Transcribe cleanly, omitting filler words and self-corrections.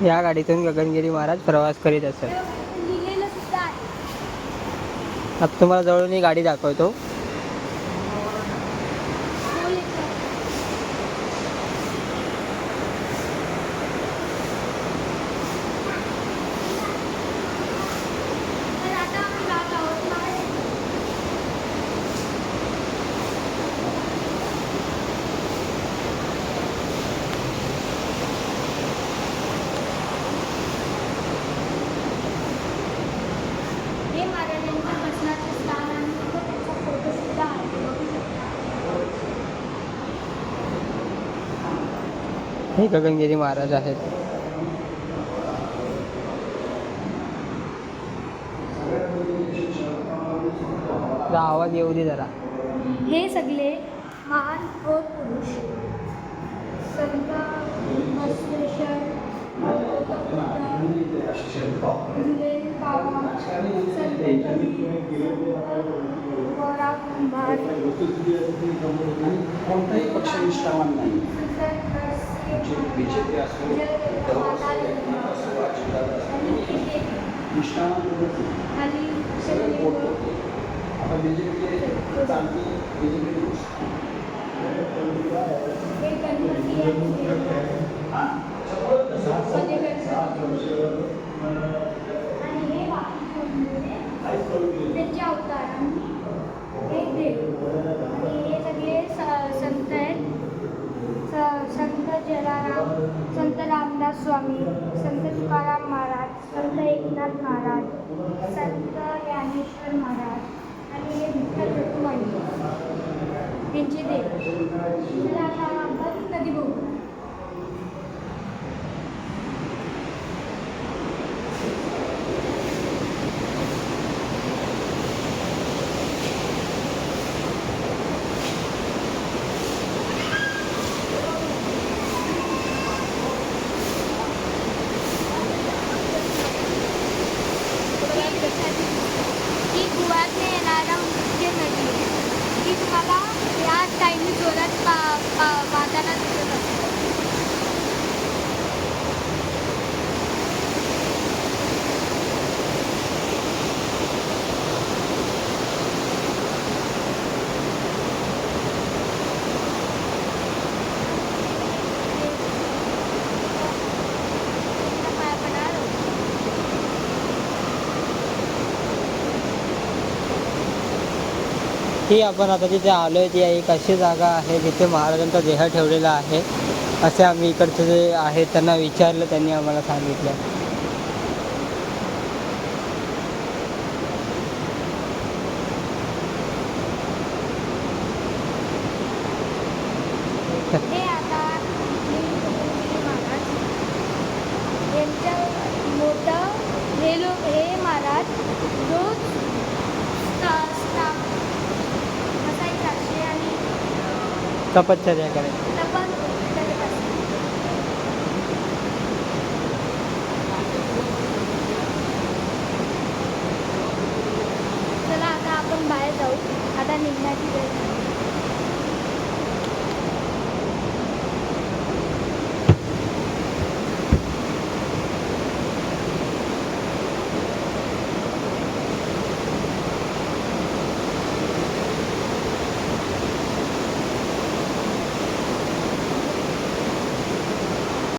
या गाडीतून गगनगिरी महाराज प्रवास करीत असत. आता तुम्हाला जवळून ही गाडी दाखवतो. हे गगनगिरी महाराज आहेत. आवाज येऊ दे जरा. हे सगळे महान थोर पुरुष संत बसवेश्वर, जुलेन बाबा, संत गोरा कुंभार, कोणताही पक्ष निष्ठावान नाही. बीजेपी असो, आता बीजेपी चालती बीजेपी त्यांचे अवतार एक देव आणि हे सगळे संत आहेत. संत जलाराम, संत रामदास स्वामी, संत तुकाराम महाराज, संत एकनाथ महाराज, संत ज्ञानेश्वर महाराज आणि हे विठ्ठल रखुमाई यांचे देव. नदी बघू. ही गोव्यातून येणारा मुख्य नदी ही तुम्हाला या टाईमी जोरात वाहताना दिसत असते. ही आपण आता जिथे आलो आहे ती एक अशी जागा आहे जिथे महाराजांचा देह ठेवलेला आहे असे आम्ही इकडचे जे आहेत त्यांना विचारलं, त्यांनी आम्हाला सांगितलं. हे आता महाराज यांचं मोठं हे महाराज रोज बसायचे आणि तपश्चर्या करायची.